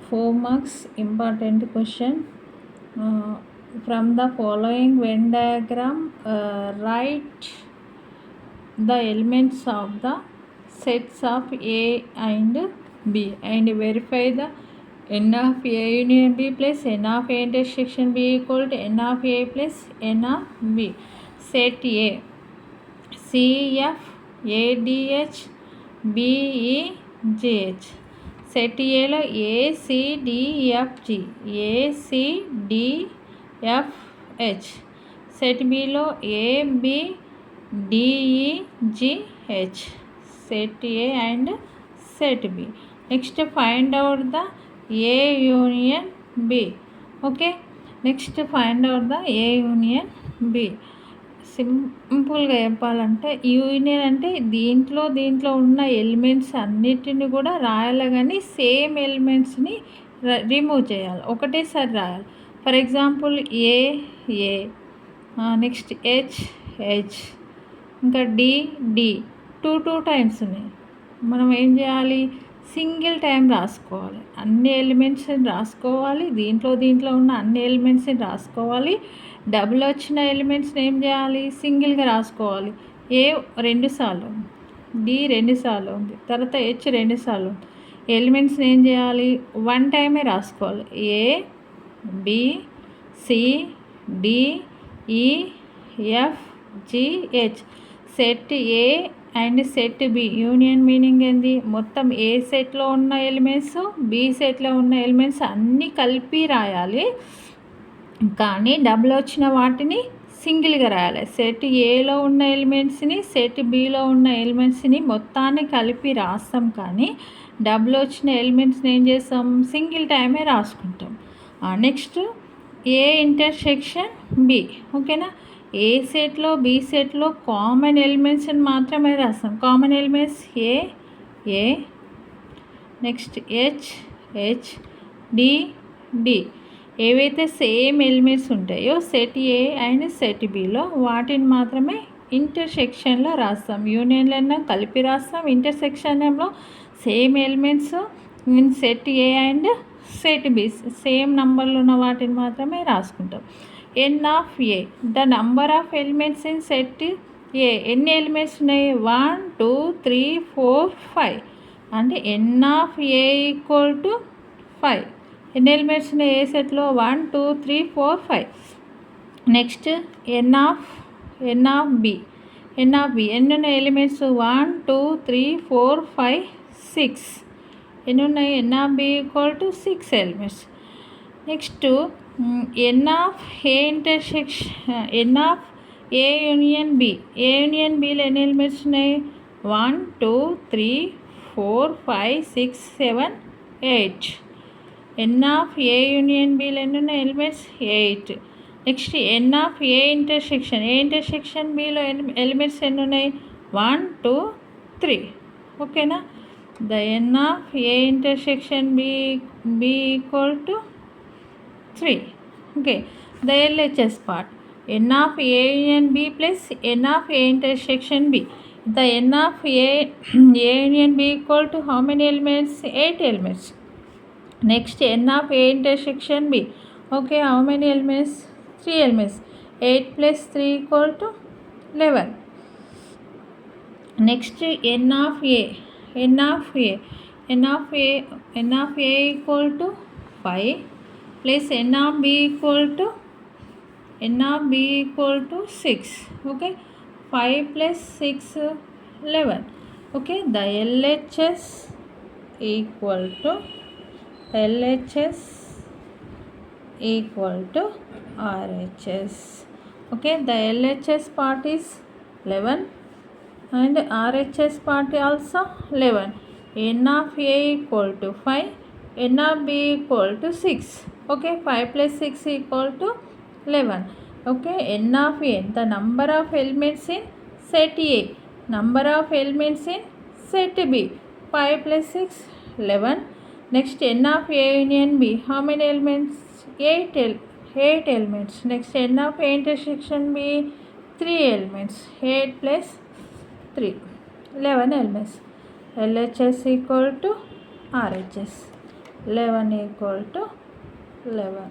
4 marks important question. From the following Venn diagram, write the elements of the sets of A and B and verify the n of A union B plus n of A intersection B equal to n of A plus n of B. Set A CF ADH BEGH. Set ఏలో ACDFG ACDFH. Set బిలో ABDEGH. Set A and set B. Next find out the A union B. Okay, next find out the A union B. సింపుల్గా చెప్పాలంటే union అంటే దీంట్లో ఉన్న elements అన్నిటిని కూడా రాయాలి, కానీ సేమ్ ఎలిమెంట్స్ని రిమూవ్ చేయాలి, ఒకటేసారి రాయాలి. For example A, next H, ఇంకా డి టూ టైమ్స్ ఉన్నాయి. మనం ఏం చేయాలి, సింగిల్ టైం రాసుకోవాలి, అన్ని ఎలిమెంట్స్ని రాసుకోవాలి, దీంట్లో ఉన్న అన్ని ఎలిమెంట్స్ని రాసుకోవాలి. డబుల్ వచ్చిన ఎలిమెంట్స్ని ఏం చేయాలి, సింగిల్గా రాసుకోవాలి. ఏ 2 సార్లు, డి 2 సార్లు ఉంది, తర్వాత హెచ్ 2 సార్లు ఉంది. ఎలిమెంట్స్ని ఏం చేయాలి, 1 టైమే రాసుకోవాలి. A B C D E F G H. Set A and set B union meaning ఏంది, మొత్తం ఏ సెట్లో ఉన్న ఎలిమెంట్స్ బి సెట్లో ఉన్న ఎలిమెంట్స్ అన్నీ కలిపి రాయాలి, కానీ డబుల్ వచ్చిన వాటిని సింగిల్గా రాయాలి. సెట్ ఏలో ఉన్న ఎలిమెంట్స్ని సెట్ బిలో ఉన్న ఎలిమెంట్స్ని మొత్తాన్ని కలిపి రాస్తాం, కానీ డబుల్ వచ్చిన ఎలిమెంట్స్ని ఏం చేస్తాం, సింగిల్ టైమే రాసుకుంటాం. Next A intersection B. ఓకేనా, ఏ సెట్లో బి సెట్లో కామన్ ఎలిమెంట్స్ని మాత్రమే రాస్తాం. Common elements A, next H D. ఏవైతే సేమ్ ఎలిమెంట్స్ ఉంటాయో సెట్ ఏ అండ్ సెట్ బిలో వాటిని మాత్రమే ఇంటర్సెక్షన్లో రాస్తాం. యూనియన్లో కలిపి రాస్తాం, ఇంటర్సెక్షన్లో same elements in set A and set B same నంబర్లు ఉన్న వాటిని మాత్రమే రాసుకుంటాం. N of A the number of elements in set A. ఎన్ని ఎలిమెంట్స్ ఉన్నాయి, 1 2 3 4 5 అంటే ఎన్ ఆఫ్ ఏ ఈక్వల్ టు 5. ఎన్ని ఎలిమెంట్స్ ఉన్నాయి ఏ సెట్లో, 1 2 3 4 5. Next N of B. ఎన్ని ఉన్నాయి ఎలిమెంట్స్, 1 2 3 4 5 6. ఎన్ని ఉన్నాయి, N of B equal to 6 elements. Next N of A intersection, N of A union B. A union బిలో ఎన్ని ఎలిమెంట్స్ ఉన్నాయి, 1 2 3 4 5 6 7 8. ఎన్ ఆఫ్ ఏ యూనియన్ బిలో ఎన్ని ఉన్నాయి elements, 8. Next N of A intersection బిలో ఎలిమెంట్స్ ఎన్ని ఉన్నాయి, 1 2 3. ఓకేనా, the N of A intersection B equal to 3. Okay, the LHS part, N of A union B plus n of A intersection B. The N of A union B equal to how many elements, 8 elements. Next N of A intersection B. Okay, how many elements, 3 elements. 8 plus 3 equal to 11. Next N of A equal to 5 plus n of B equal to 6. Okay, 5 plus 6 11. Okay, the LHS equal to RHS. Okay, the LHS part is 11 and RHS part also 11. N of A equal to 5, N of B equal to 6. Okay, 5 plus 6 equal to 11. Okay, N of A, the number of elements in set A, number of elements in set B. 5 plus 6 11. Next n of A union B, how many elements, 8 elements. Next n of A intersection B, 3 elements. 8 plus 3 11 elements. LHS equal to RHS. 11 equal to 11.